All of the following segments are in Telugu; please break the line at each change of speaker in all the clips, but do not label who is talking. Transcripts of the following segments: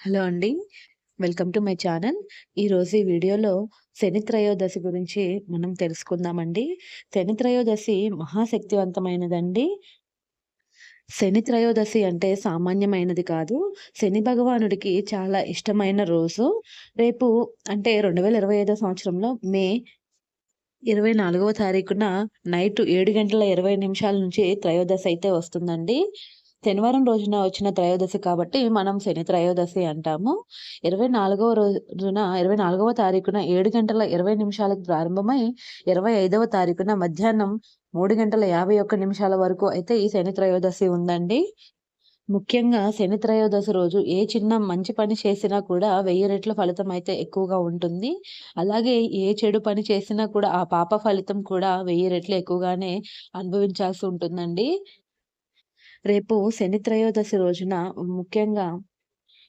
హలో అండి. Welcome to my channel. ఈరోజు ఈ వీడియోలో శని త్రయోదశి గురించి మనం తెలుసుకుందామండి. శని త్రయోదశి మహాశక్తివంతమైనదండి. శని త్రయోదశి అంటే సామాన్యమైనది కాదు. శని భగవానుడికి చాలా ఇష్టమైన రోజు. రేపు అంటే 2025 సంవత్సరంలో మే 24వ తారీఖున నైట్ 7 గంటల 20 నిమిషాల నుంచి త్రయోదశి అయితే వస్తుందండి. శనివారం రోజున వచ్చిన త్రయోదశి కాబట్టి మనం శని త్రయోదశి అంటాము. 24వ రోజున 24వ తారీఖున 7 గంటల 20 నిమిషాలకు ప్రారంభమై 25వ తారీఖున మధ్యాహ్నం 3 గంటల 51 నిమిషాల వరకు అయితే ఈ శని త్రయోదశి ఉందండి. ముఖ్యంగా శని త్రయోదశి రోజు ఏ చిన్న మంచి పని చేసినా కూడా 1000 రెట్ల ఫలితం అయితే ఎక్కువగా ఉంటుంది. అలాగే ఏ చెడు పని చేసినా కూడా ఆ పాప ఫలితం కూడా 1000 రెట్లు ఎక్కువగానే అనుభవించాల్సి ఉంటుందండి. రేపు శని త్రయోదశి రోజున ముఖ్యంగా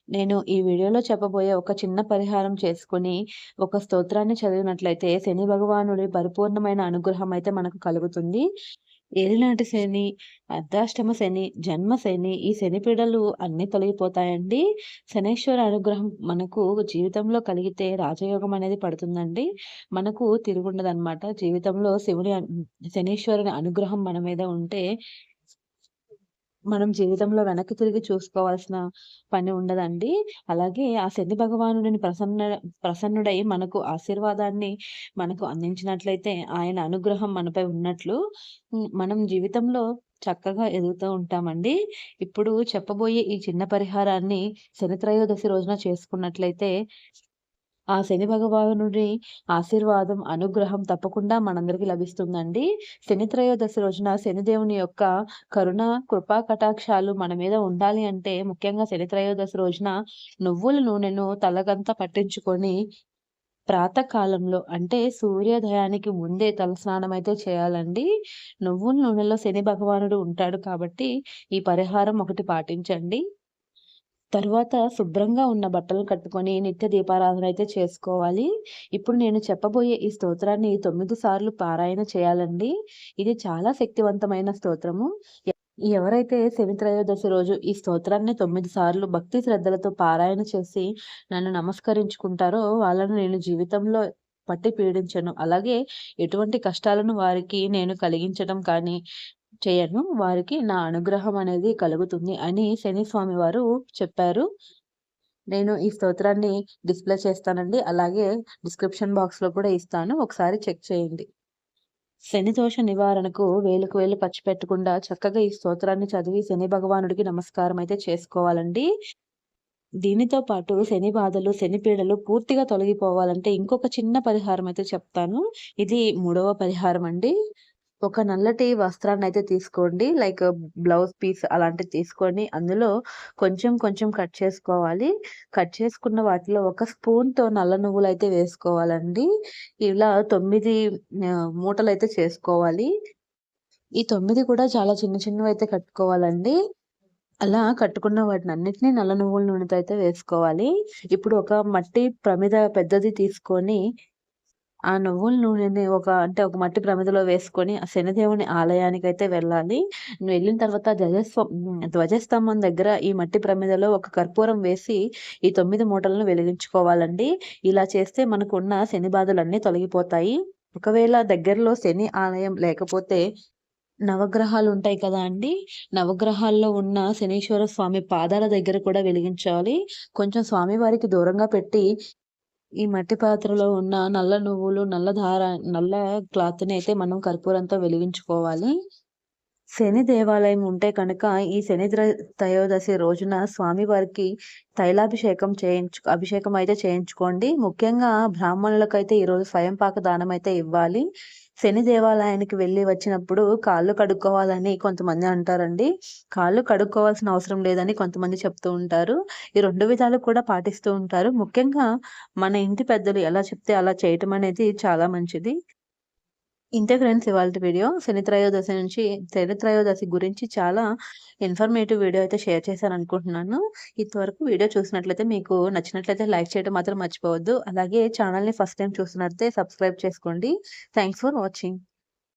నేను ఈ వీడియోలో చెప్పబోయే ఒక చిన్న పరిహారం చేసుకొని, ఒక స్తోత్రాన్ని చదివినట్లయితే శని భగవానుడి పరిపూర్ణమైన అనుగ్రహం అయితే మనకు కలుగుతుంది. ఏలినాటి శని, అర్ధాష్టమ శని, జన్మ శని ఈ శని పీడలు అన్నీ తొలగిపోతాయండి. శనీశ్వర అనుగ్రహం మనకు జీవితంలో కలిగితే రాజయోగం అనేది పడుతుందండి. మనకు తిరుగుండదనమాట. జీవితంలో శనీశ్వరుని అనుగ్రహం మన మీద ఉంటే మనం జీవితంలో వెనక్కి తిరిగి చూసుకోవాల్సిన పని ఉండదండి. అలాగే ఆ శని భగవానుడిని ప్రసన్నుడై మనకు ఆశీర్వాదాన్ని మనకు అందించినట్లయితే ఆయన అనుగ్రహం మనపై ఉన్నట్లు మనం జీవితంలో చక్కగా ఎదుగుతూ ఉంటామండి. ఇప్పుడు చెప్పబోయే ఈ చిన్న పరిహారాన్ని శని త్రయోదశి రోజున చేసుకున్నట్లయితే ఆ శని భగవానుడి ఆశీర్వాదం, అనుగ్రహం తప్పకుండా మనందరికి లభిస్తుందండి. శని త్రయోదశి రోజున శనిదేవుని యొక్క కరుణ, కృపా కటాక్షాలు మన మీద ఉండాలి అంటే ముఖ్యంగా శని త్రయోదశి రోజున నువ్వుల నూనెను తలకంతా పట్టించుకొని ప్రాతకాలంలో అంటే సూర్యోదయానికి ముందే తలస్నానం అయితే చేయాలండి. నువ్వుల నూనెలో శని భగవానుడు ఉంటాడు కాబట్టి ఈ పరిహారం ఒకటి పాటించండి. తరువాత శుభ్రంగా ఉన్న బట్టలు కట్టుకొని నిత్య దీపారాధన అయితే చేసుకోవాలి. ఇప్పుడు నేను చెప్పబోయే ఈ స్తోత్రాన్ని 9 సార్లు పారాయణ చేయాలండి. ఇది చాలా శక్తివంతమైన స్తోత్రము. ఎవరైతే శని త్రయోదశి రోజు ఈ స్తోత్రాన్ని 9 సార్లు భక్తి శ్రద్ధలతో పారాయణ చేసి నన్ను నమస్కరించుకుంటారో వాళ్ళను నేను జీవితంలో పట్టి పీడించను. అలాగే ఎటువంటి కష్టాలను వారికి నేను కలిగించడం కానీ చేయను. వారికి నా అనుగ్రహం అనేది కలుగుతుంది అని శని స్వామి వారు చెప్పారు. నేను ఈ స్తోత్రాన్ని డిస్‌ప్లే చేస్తానండి. అలాగే డిస్క్రిప్షన్ బాక్స్‌లో కూడా ఇస్తాను. ఒకసారి చెక్ చేయండి. శని దోష నివారణకు వేలుకు వేలు ఖర్చు పెట్టకుండా చక్కగా ఈ స్తోత్రాన్ని చదివి శని భగవానుడికి నమస్కారం అయితే చేసుకోవాలండి. దీనితో పాటు శని బాధలు, శని పీడలు పూర్తిగా తొలగిపోవాలంటే ఇంకొక చిన్న పరిహారం అయితే చెప్తాను. ఇది మూడవ పరిహారం అండి. ఒక నల్లటి వస్త్రాన్నయితే తీసుకోండి. లైక్ బ్లౌజ్ పీస్ అలాంటిది తీసుకొని అందులో కొంచెం కొంచెం కట్ చేసుకోవాలి. కట్ చేసుకున్న వాటిలో ఒక స్పూన్‌తో నల్ల నువ్వులైతే వేసుకోవాలండి. ఇలా 9 మూటలైతే చేసుకోవాలి. ఈ 9 కూడా చాలా చిన్న చిన్నవైతే కట్టుకోవాలండి. అలా కట్టుకున్న వాటినన్నిటిని నల్ల నువ్వుల నూనెతో అయితే వేసుకోవాలి. ఇప్పుడు ఒక మట్టి ప్రమిద పెద్దది తీసుకొని ఆ నువ్వుల నూనెని ఒక మట్టి ప్రమిదలో వేసుకొని ఆ శనిదేవుని ఆలయానికైతే వెళ్ళాలి. వెళ్ళిన తర్వాత ధ్వజస్తంభం దగ్గర ఈ మట్టి ప్రమిదలో ఒక కర్పూరం వేసి ఈ 9 మూటలను వెలిగించుకోవాలండి. ఇలా చేస్తే మనకున్న శని బాధలన్నీ తొలగిపోతాయి. ఒకవేళ దగ్గరలో శని ఆలయం లేకపోతే నవగ్రహాలుంటాయి కదా అండీ! నవగ్రహాల్లో ఉన్న శనీశ్వర స్వామి పాదాల దగ్గర కూడా వెలిగించాలి. కొంచెం స్వామివారికి దూరంగా పెట్టి ఈ మట్టి పాత్రలో ఉన్న నల్ల నువ్వులు, నల్ల క్లాత్‌ని అయితే మనం కర్పూరంతో వెలిగించుకోవాలి. శని దేవాలయం ఉంటే కనుక ఈ త్రయోదశి రోజున స్వామివారికి అభిషేకం అయితే చేయించుకోండి. ముఖ్యంగా బ్రాహ్మణులకైతే ఈరోజు స్వయంపాక దానం అయితే ఇవ్వాలి. శని దేవాలయానికి వెళ్ళి వచ్చినప్పుడు కాళ్ళు కడుక్కోవాలని కొంతమంది అంటారండి. కాళ్ళు కడుక్కోవాల్సిన అవసరం లేదని కొంతమంది చెప్తూ ఉంటారు. ఈ 2 విధాలు కూడా పాటిస్తూ ఉంటారు. ముఖ్యంగా మన ఇంటి పెద్దలు ఎలా చెప్తే అలా చేయటం అనేది చాలా మంచిది. ఇంతే ఫ్రెండ్స్ ఇవాల్టి వీడియో. శని త్రయోదశి గురించి చాలా ఇన్ఫర్మేటివ్ వీడియో అయితే షేర్ చేశాననుకుంటున్నాను. ఇంతవరకు వీడియో చూసినట్లయితే మీకు నచ్చినట్లయితే లైక్ చేయడం మాత్రం మర్చిపోవద్దు. అలాగే ఛానల్‌ని ఫస్ట్ టైమ్ చూస్తున్నట్లయితే సబ్స్క్రైబ్ చేసుకోండి. Thanks for watching.